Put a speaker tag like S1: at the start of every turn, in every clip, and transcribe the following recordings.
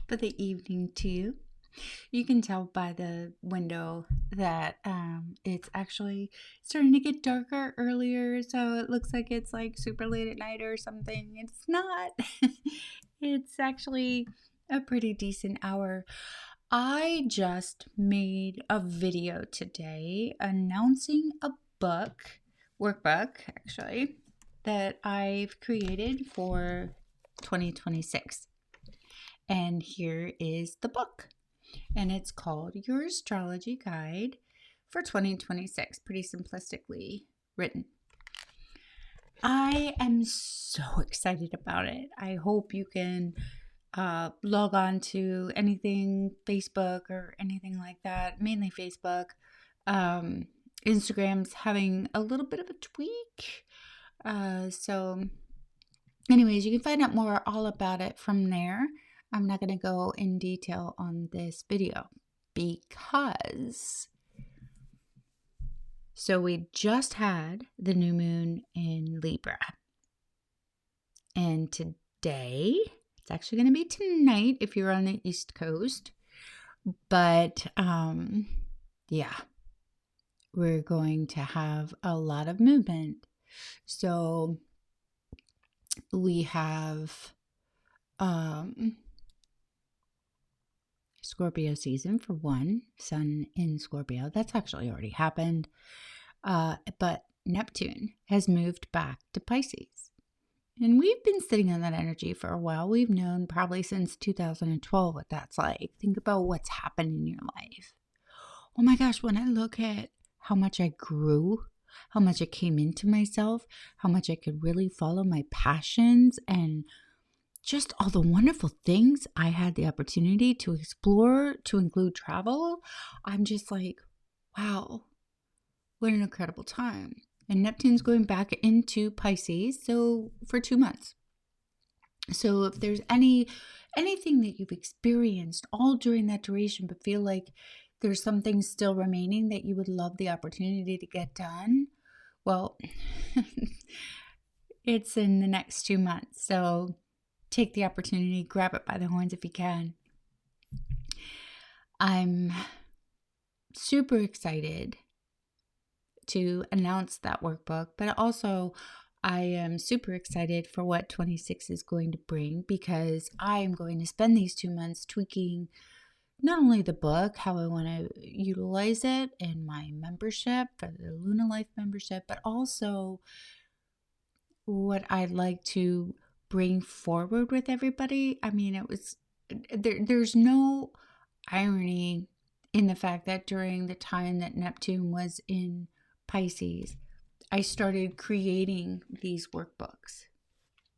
S1: for the evening to you. You can tell by the window that it's actually starting to get darker earlier, so it looks like it's like super late at night or something. It's not. It's actually a pretty decent hour. I just made a video today announcing a workbook actually, that I've created for 2026. And here is the book. And it's called Your Astrology Guide for 2026. Pretty simplistically written. I am so excited about it. I hope you can log on to anything Facebook or anything like that, mainly Facebook. Instagram's having a little bit of a tweak. So anyways, you can find out more all about it from there. I'm not going to go in detail on this video because we just had the new moon in Libra. And today, it's actually going to be tonight if you're on the East Coast. But yeah, we're going to have a lot of movement. So we have Scorpio season for one, Sun in Scorpio. That's actually already happened. But Neptune has moved back to Pisces. And we've been sitting on that energy for a while. We've known probably since 2012 what that's like. Think about what's happened in your life. Oh my gosh, when I look at how much I grew, how much I came into myself, how much I could really follow my passions, and just all the wonderful things I had the opportunity to explore, to include travel. I'm just like, wow, what an incredible time. And Neptune's going back into Pisces, so for 2 months. So if there's anything that you've experienced all during that duration, but feel like there's something still remaining that you would love the opportunity to get done, well, it's in the next 2 months. So take the opportunity, grab it by the horns if you can. I'm super excited to announce that workbook, but also I am super excited for what 26 is going to bring, because I am going to spend these 2 months tweaking not only the book, how I want to utilize it in my membership, for the Luna Life membership, but also what I'd like to bring forward with everybody. I mean, there's no irony in the fact that during the time that Neptune was in Pisces, I started creating these workbooks,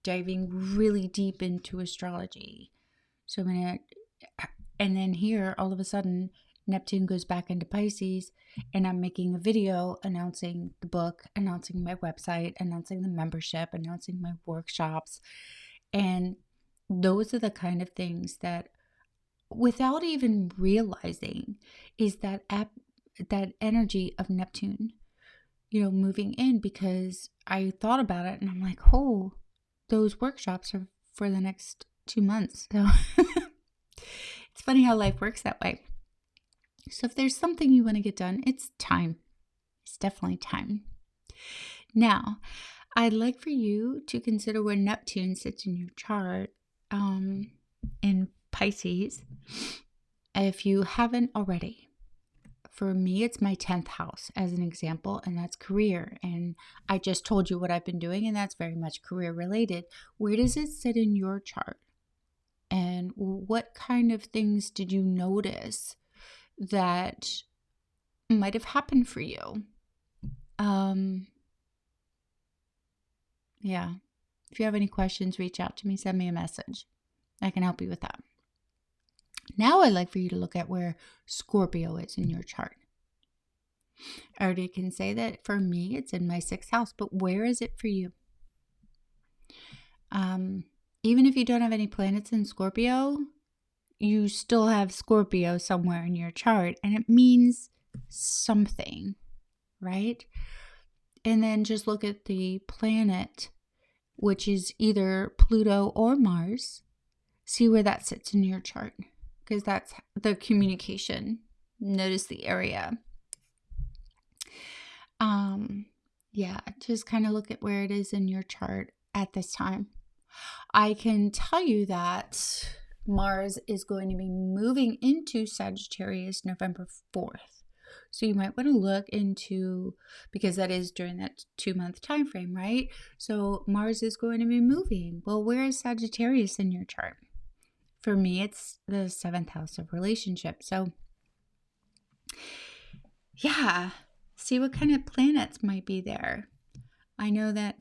S1: diving really deep into astrology. So and then here, all of a sudden, Neptune goes back into Pisces, and I'm making a video announcing the book, announcing my website, announcing the membership, announcing my workshops. And those are the kind of things that, without even realizing, is that energy of Neptune, moving in, because I thought about it and I'm like, oh, those workshops are for the next 2 months. So it's funny how life works that way. So if there's something you want to get done, it's time. It's definitely time. Now, I'd like for you to consider where Neptune sits in your chart in Pisces, if you haven't already. For me, it's my 10th house as an example, and that's career. And I just told you what I've been doing, and that's very much career related. Where does it sit in your chart? And what kind of things did you notice that might have happened for you? Yeah. If you have any questions, reach out to me, send me a message. I can help you with that. Now I'd like for you to look at where Scorpio is in your chart. I already can say that for me, it's in my 6th house, but where is it for you? Even if you don't have any planets in Scorpio, you still have Scorpio somewhere in your chart, and it means something, right? And then just look at the planet, which is either Pluto or Mars, See where that sits in your chart, because that's the communication. Notice the area. Yeah, just kind of look at where it is in your chart at this time. I can tell you that Mars is going to be moving into Sagittarius November 4th. So you might want to look into, because that is during that 2-month time frame, right? So Mars is going to be moving. Well, where is Sagittarius in your chart? For me, it's the 7th house of relationships. So yeah, see what kind of planets might be there. I know that,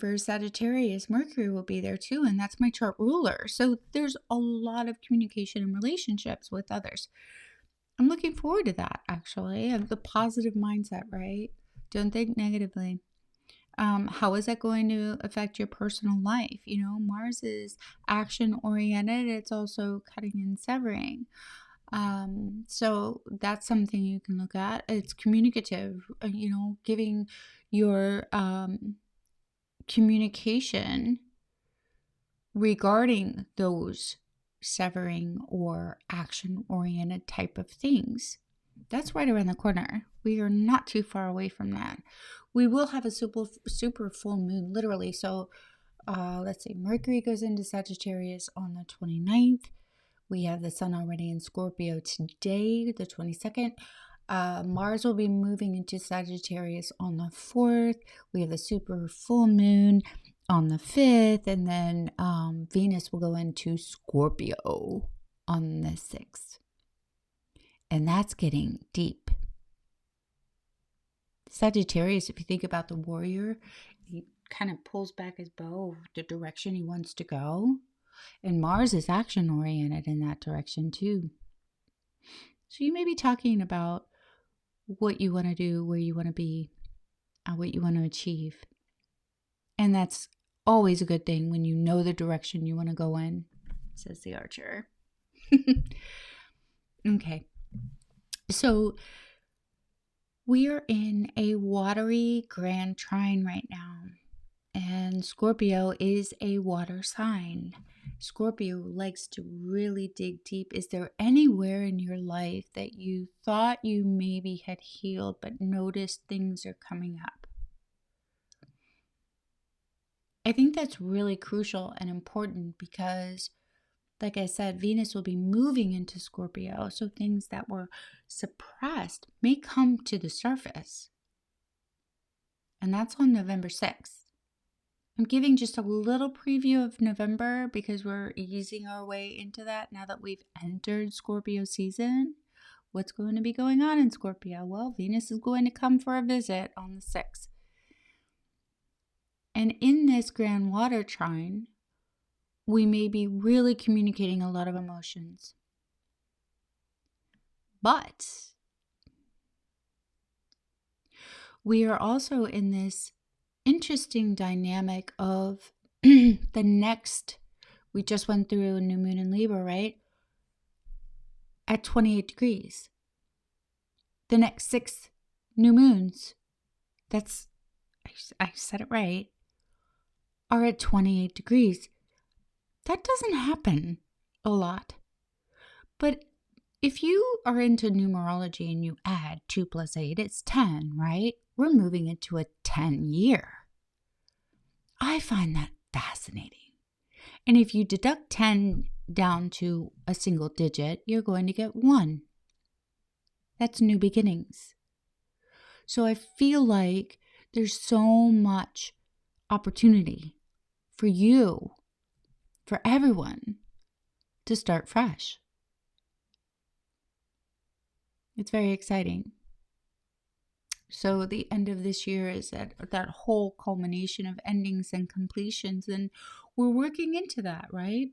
S1: for Sagittarius, Mercury will be there too, and that's my chart ruler. So there's a lot of communication and relationships with others. I'm looking forward to that, actually. I have the positive mindset, right? Don't think negatively. How is that going to affect your personal life? Mars is action oriented. It's also cutting and severing. So that's something you can look at. It's communicative, giving your communication regarding those severing or action oriented type of things. That's right around the corner. We are not too far away from that. We will have a super full moon, literally. So let's see, Mercury goes into Sagittarius on the 29th. We have the sun already in Scorpio today, the 22nd. Mars will be moving into Sagittarius on the 4th. We have the super full moon on the 5th. And then Venus will go into Scorpio on the 6th. And that's getting deep. Sagittarius, if you think about the warrior, he kind of pulls back his bow the direction he wants to go. And Mars is action oriented in that direction too. So you may be talking about what you want to do, where you want to be, what you want to achieve. And that's always a good thing when you know the direction you want to go in, says the archer. Okay. So we are in a watery grand trine right now. And Scorpio is a water sign. Scorpio likes to really dig deep. Is there anywhere in your life that you thought you maybe had healed, but noticed things are coming up? I think that's really crucial and important because, like I said, Venus will be moving into Scorpio. So things that were suppressed may come to the surface. And that's on November 6th. I'm giving just a little preview of November because we're easing our way into that now that we've entered Scorpio season. What's going to be going on in Scorpio? Well, Venus is going to come for a visit on the 6th. And in this grand water trine, we may be really communicating a lot of emotions. But we are also in this interesting dynamic of we just went through a new moon in Libra, right? At 28 degrees. The next 6 new moons, I said it right, are at 28 degrees. That doesn't happen a lot. But if you are into numerology and you add 2 + 8, it's 10, right? We're moving into a 10-year. I find that fascinating. And if you deduct 10 down to a single digit, you're going to get 1. That's new beginnings. So I feel like there's so much opportunity for you, for everyone, to start fresh. It's very exciting. So the end of this year is that whole culmination of endings and completions, and we're working into that, right?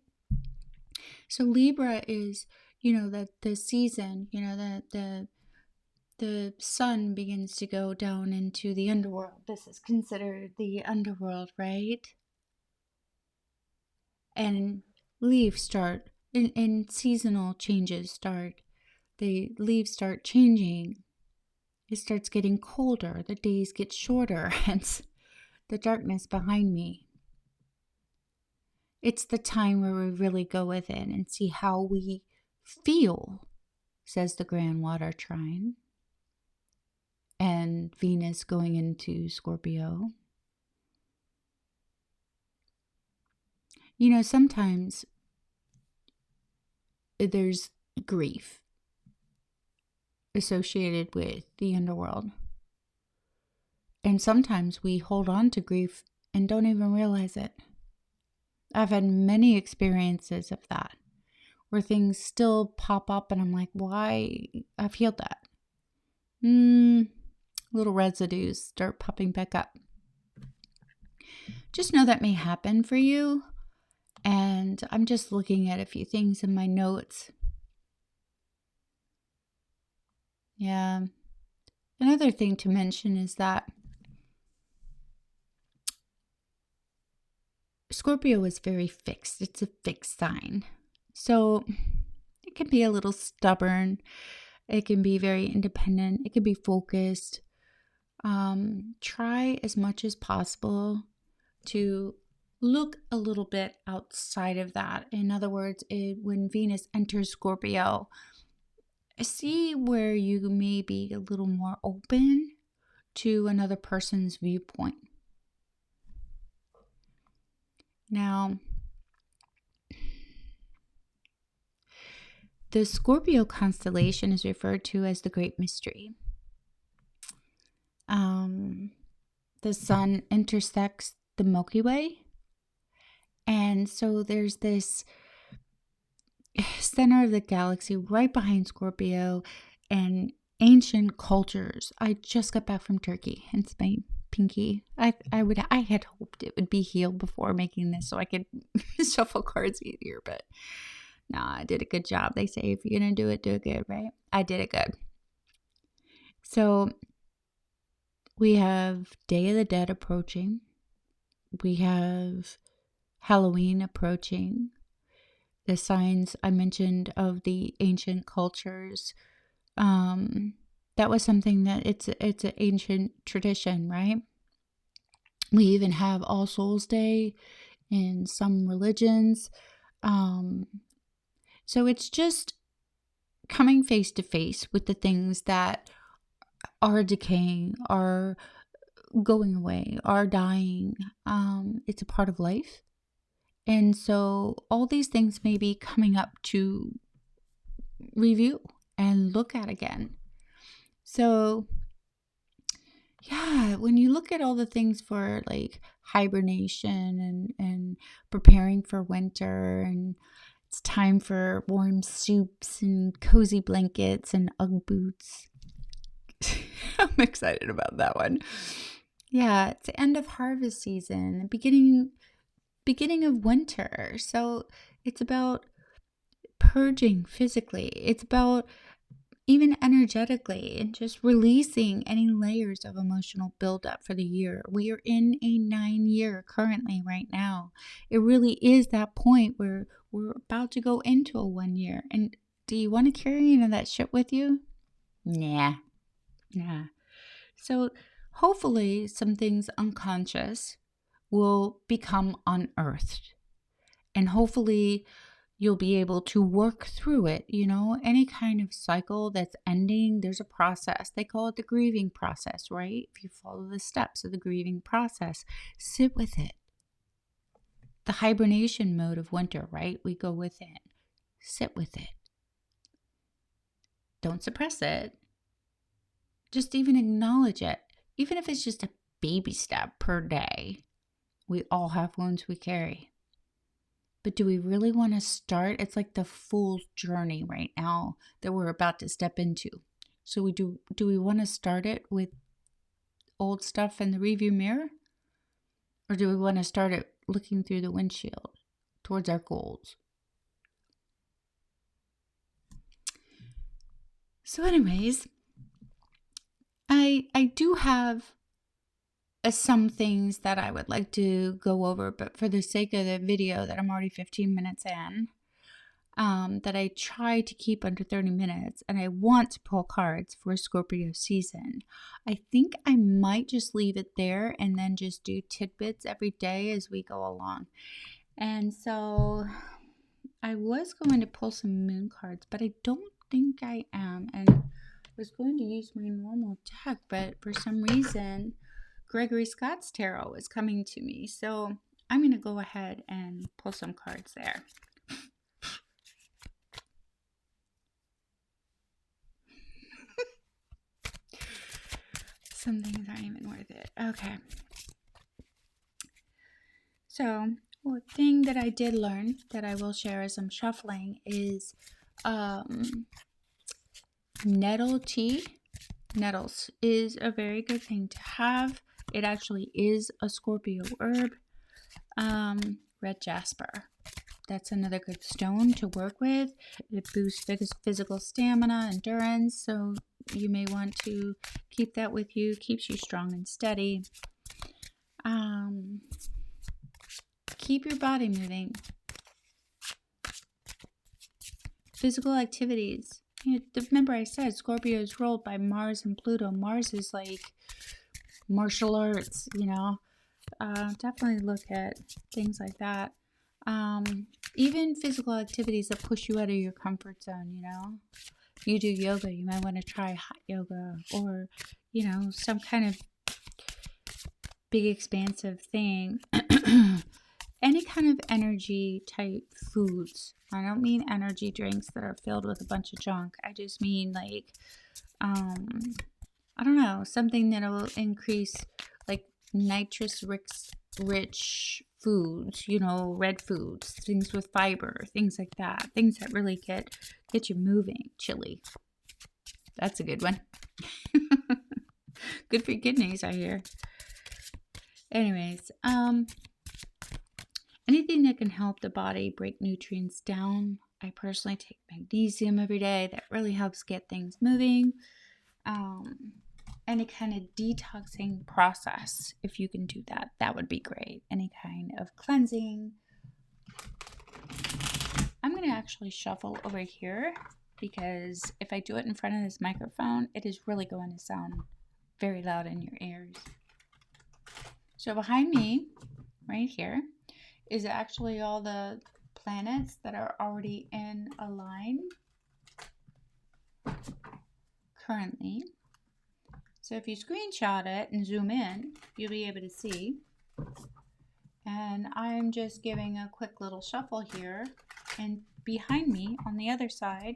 S1: So Libra is, that the season, the sun begins to go down into the underworld. This is considered the underworld, right? And leaves start, and seasonal changes start. The leaves start changing. It starts getting colder. The days get shorter. Hence the darkness behind me. It's the time where we really go within and see how we feel, says the Grand Water Trine. And Venus going into Scorpio. You know, sometimes there's grief associated with the underworld. And sometimes we hold on to grief and don't even realize it. I've had many experiences of that, where things still pop up and I'm like, why? I've healed that. Little residues start popping back up. Just know that may happen for you. And I'm just looking at a few things in my notes. Yeah. Another thing to mention is that Scorpio is very fixed. It's a fixed sign. So it can be a little stubborn. It can be very independent. It can be focused. Try as much as possible to look a little bit outside of that. In other words, when Venus enters Scorpio, see where you may be a little more open to another person's viewpoint. Now, the Scorpio constellation is referred to as the Great Mystery. The sun intersects the Milky Way. And so there's this center of the galaxy right behind Scorpio and ancient cultures. I just got back from Turkey, hence my pinky. I had hoped it would be healed before making this so I could shuffle cards easier, but no, I did a good job. They say if you're gonna do it good, right? I did it good. So we have Day of the Dead approaching. We have Halloween approaching. The signs I mentioned of the ancient cultures. That was something that it's an ancient tradition, right? We even have All Souls Day in some religions. So it's just coming face to face with the things that are decaying, are going away, are dying. It's a part of life. And so all these things may be coming up to review and look at again. So yeah, when you look at all the things for like hibernation and preparing for winter, and it's time for warm soups and cozy blankets and Ugg boots. I'm excited about that one. Yeah, it's the end of harvest season, beginning of winter. So it's about purging physically. It's about even energetically and just releasing any layers of emotional buildup for the year. We are in a 9-year currently right now. It really is that point where we're about to go into a 1 year. And do you want to carry any of that shit with you? Nah. So hopefully some things unconscious will become unearthed. And hopefully you'll be able to work through it. You know, any kind of cycle that's ending, there's a process. They call it the grieving process, right? If you follow the steps of the grieving process, sit with it. The hibernation mode of winter, right? We go within. Sit with it. Don't suppress it. Just even acknowledge it. Even if it's just a baby step per day. We all have wounds we carry. But do we really want to start? It's like the full journey right now that we're about to step into. So do we want to start it with old stuff in the rearview mirror? Or do we want to start it looking through the windshield towards our goals? So anyways, I do have some things that I would like to go over, but for the sake of the video that I'm already 15 minutes in, that I try to keep under 30 minutes, and I want to pull cards for Scorpio season. I think I might just leave it there and then just do tidbits every day as we go along. And so I was going to pull some moon cards, but I don't think I am. And I was going to use my normal deck, but for some reason, Gregory Scott's tarot is coming to me. So I'm going to go ahead and pull some cards there. Some things aren't even worth it. Okay. So, one thing that I did learn that I will share as I'm shuffling is nettle tea. Nettles is a very good thing to have. It actually is a Scorpio herb. Red jasper. That's another good stone to work with. It boosts physical stamina, endurance, so you may want to keep that with you. Keeps you strong and steady. Keep your body moving. Physical activities. Remember I said Scorpio is ruled by Mars and Pluto. Mars is like martial arts, definitely look at things like that. Even physical activities that push you out of your comfort zone, You do yoga, you might want to try hot yoga or, some kind of big expansive thing. Any kind of energy type foods. I don't mean energy drinks that are filled with a bunch of junk. I just mean like, I don't know, something that will increase like nitrous rich foods, red foods, things with fiber, things like that. Things that really get you moving. Chili. That's a good one. Good for your kidneys, I hear. Anyways, anything that can help the body break nutrients down. I personally take magnesium every day. That really helps get things moving. Any kind of detoxing process, if you can do that, that would be great. Any kind of cleansing. I'm going to actually shuffle over here because if I do it in front of this microphone, it is really going to sound very loud in your ears. So behind me, right here, is actually all the planets that are already in a line currently. So if you screenshot it and zoom in, you'll be able to see. And I'm just giving a quick little shuffle here. And behind me on the other side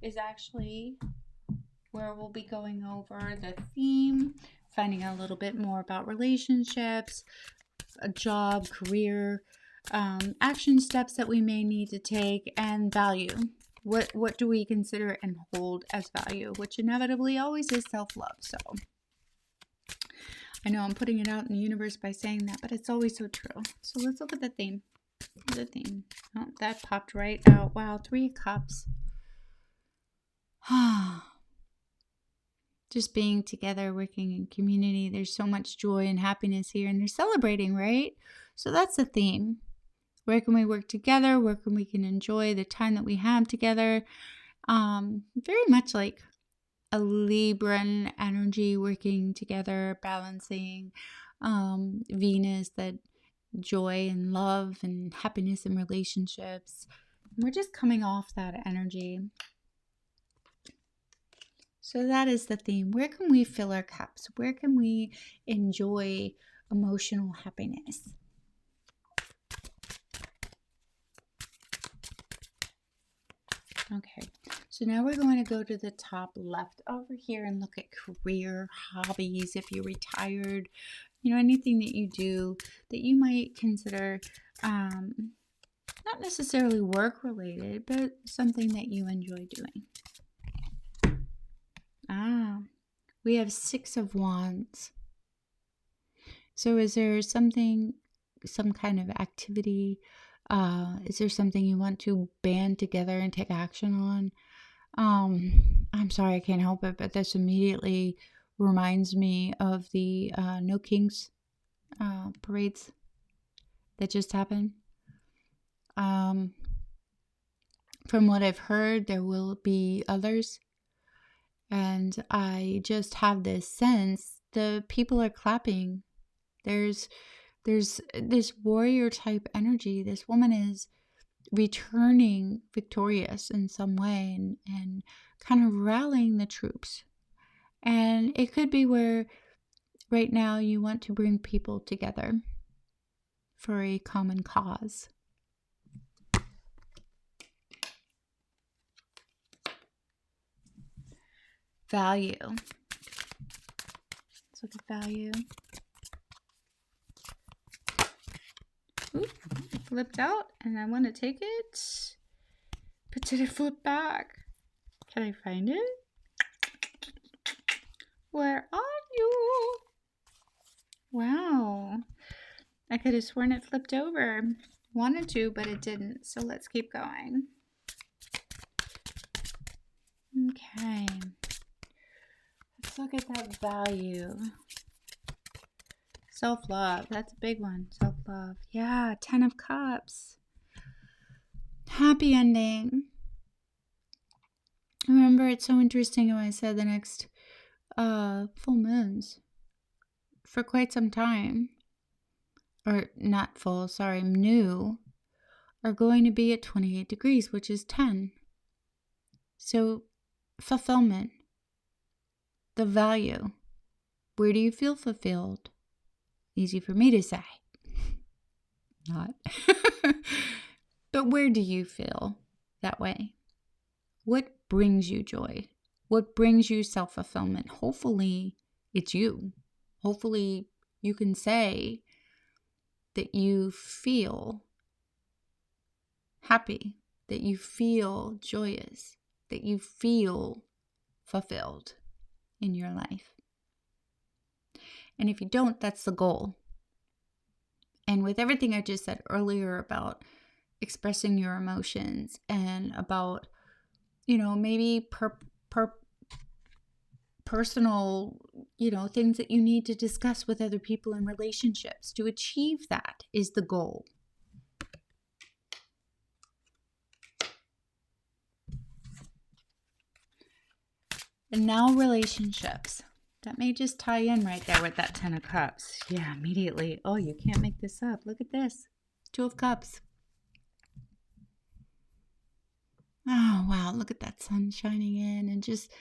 S1: is actually where we'll be going over the theme, finding out a little bit more about relationships, a job, career, action steps that we may need to take, and value. What do we consider and hold as value, which inevitably always is self-love. So I know I'm putting it out in the universe by saying that, but it's always so true. So let's look at the theme. The theme. Oh, that popped right out. Wow, 3 cups. Just being together, working in community. There's so much joy and happiness here, and they're celebrating, right? So that's the theme. Where can we work together? Where can we enjoy the time that we have together? Very much like a Libran energy working together, balancing Venus, that joy and love and happiness in relationships. We're just coming off that energy. So that is the theme. Where can we fill our cups? Where can we enjoy emotional happiness? Okay, so now we're going to go to the top left over here and look at career, hobbies, if you're retired, anything that you do that you might consider not necessarily work related, but something that you enjoy doing. We have 6 of Wands. So is there some kind of activity? Is there something you want to band together and take action on? I'm sorry, I can't help it, but this immediately reminds me of the No Kings parades that just happened. From what I've heard, there will be others. And I just have this sense the people are clapping. There's There's this warrior type energy. This woman is returning victorious in some way and kind of rallying the troops. And it could be where right now you want to bring people together for a common cause. Value. Let's look at value. Oop, it flipped out and I want to take it. But did it flip back? Can I find it? Where are you? Wow. I could have sworn it flipped over. Wanted to, but it didn't. So let's keep going. Okay. Let's look at that value. Self-love. That's a big one. Self-love. Yeah, 10 of Cups. Happy ending. Remember, it's so interesting how I said the next full moons for quite some time, or not full, sorry, new, are going to be at 28 degrees, which is 10. So, fulfillment, the value. Where do you feel fulfilled? Easy for me to say. Not. But where do you feel that way? What brings you joy? What brings you self-fulfillment? Hopefully, it's you. Hopefully, you can say that you feel happy, that you feel joyous, that you feel fulfilled in your life. And if you don't, that's the goal. And with everything I just said earlier about expressing your emotions and about, maybe personal, things that you need to discuss with other people in relationships to achieve that is the goal. And now relationships. That may just tie in right there with that 10 of Cups. Yeah, immediately. Oh, you can't make this up. Look at this. 2 of Cups. Oh, wow. Look at that sun shining in and just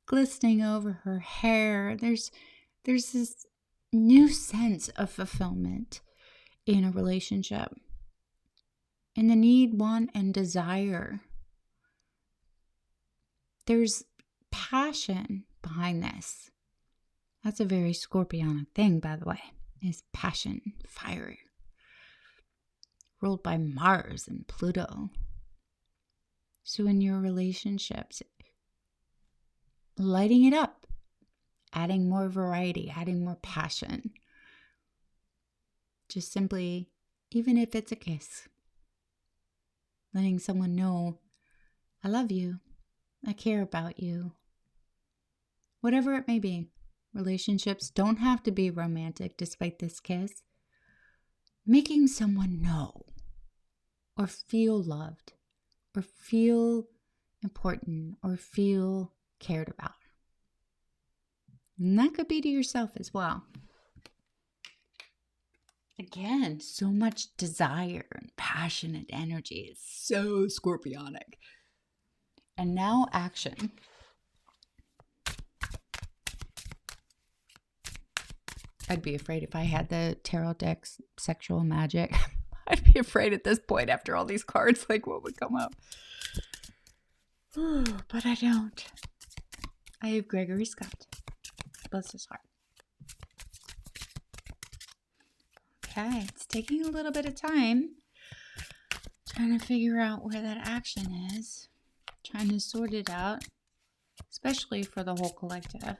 S1: glistening over her hair. There's this new sense of fulfillment in a relationship. And the need, want, and desire. There's passion behind this. That's a very Scorpionic thing, by the way, is passion, fire, ruled by Mars and Pluto. So in your relationships, lighting it up, adding more variety, adding more passion. Just simply, even if it's a kiss, letting someone know, I love you, I care about you. Whatever it may be. Relationships don't have to be romantic despite this kiss. Making someone know or feel loved or feel important or feel cared about. And that could be to yourself as well. Again, so much desire and passionate energy. It's so Scorpionic. And now action. I'd be afraid if I had the tarot deck's sexual magic. I'd be afraid at this point after all these cards, like what would come up. But I don't. I have Gregory Scott. Bless his heart. Okay, it's taking a little bit of time. Trying to figure out where that action is. Trying to sort it out. Especially for the whole collective.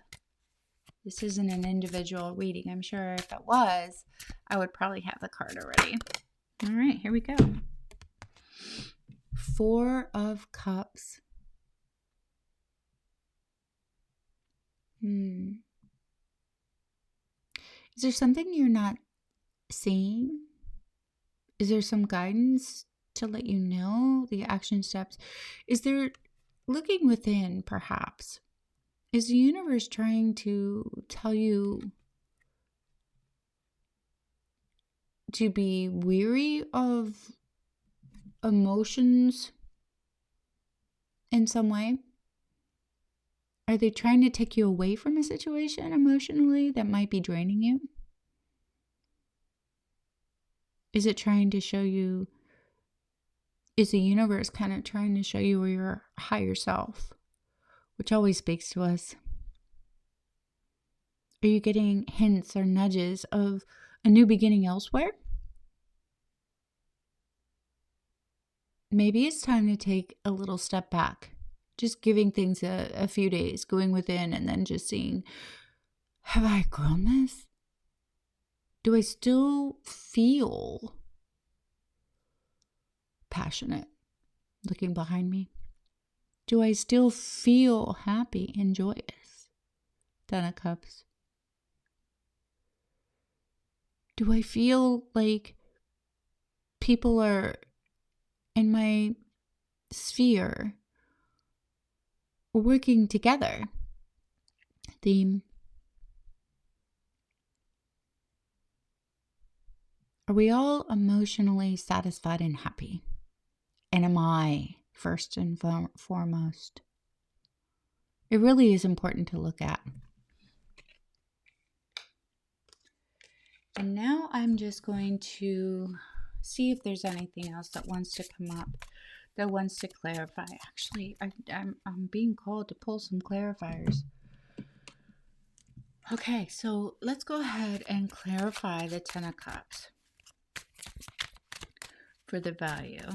S1: This isn't an individual reading. I'm sure if it was, I would probably have the card already. All right, here we go. 4 of Cups. Is there something you're not seeing? Is there some guidance to let you know the action steps? Is there looking within, perhaps? Is the universe trying to tell you to be weary of emotions in some way? Are they trying to take you away from a situation emotionally that might be draining you? Is it trying to show you, is the universe kind of trying to show you your higher self, which always speaks to us? Are you getting hints or nudges of a new beginning elsewhere? Maybe it's time to take a little step back, just giving things a few days, going within and then just seeing, have I grown this? Do I still feel passionate looking behind me? Do I still feel happy and joyous? Ten of Cups. Do I feel like people are in my sphere working together? Theme. Are we all emotionally satisfied and happy? And am I first and foremost? It really is important to look at. And now I'm just going to see if there's anything else that wants to come up, that wants to clarify. Actually, I'm being called to pull some clarifiers. Okay, so let's go ahead and clarify the Ten of Cups for the value.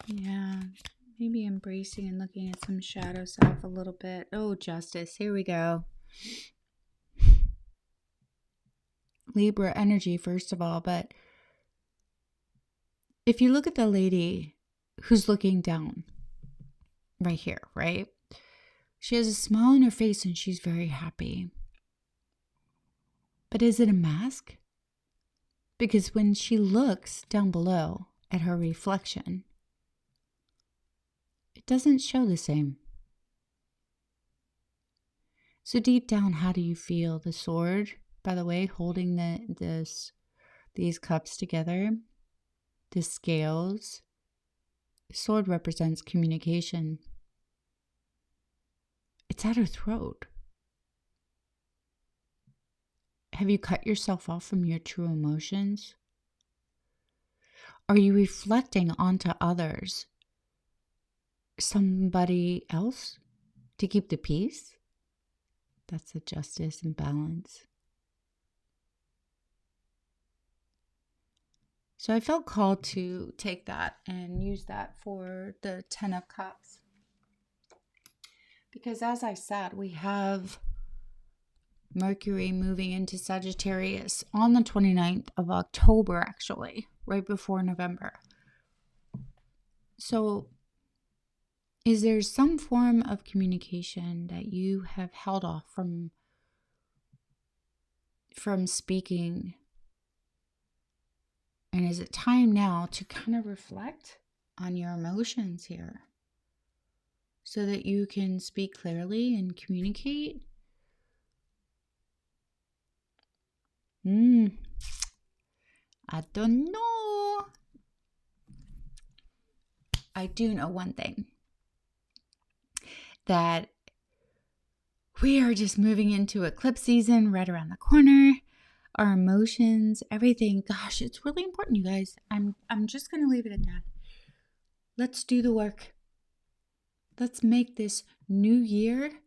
S1: Yeah, maybe embracing and looking at some shadow self a little bit. Oh, Justice, here we go. Libra energy, first of all, but if you look at the lady who's looking down right here, right? She has a smile on her face and she's very happy. But is it a mask? Because when she looks down below at her reflection, it doesn't show the same. So deep down, how do you feel? The sword, by the way, holding these cups together, the scales. The sword represents communication. It's at her throat. Have you cut yourself off from your true emotions? Are you reflecting onto others, somebody else, to keep the peace? That's the justice and balance. So I felt called to take that and use that for the Ten of Cups. Because as I said, we have Mercury moving into Sagittarius on the 29th of October, actually, right before November. So is there some form of communication that you have held off from speaking? And is it time now to kind of reflect on your emotions here so that you can speak clearly and communicate? I don't know. I do know one thing. That we are just moving into eclipse season right around the corner. Our emotions, everything. Gosh, it's really important, you guys. I'm just going to leave it at that. Let's do the work. Let's make this new year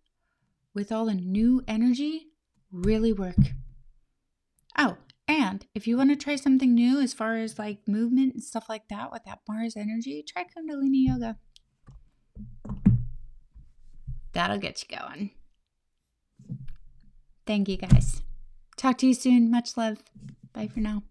S1: with all the new energy really work. Oh, and if you want to try something new as far as like movement and stuff like that with that Mars energy, try Kundalini Yoga. That'll get you going. Thank you guys. Talk to you soon. Much love. Bye for now.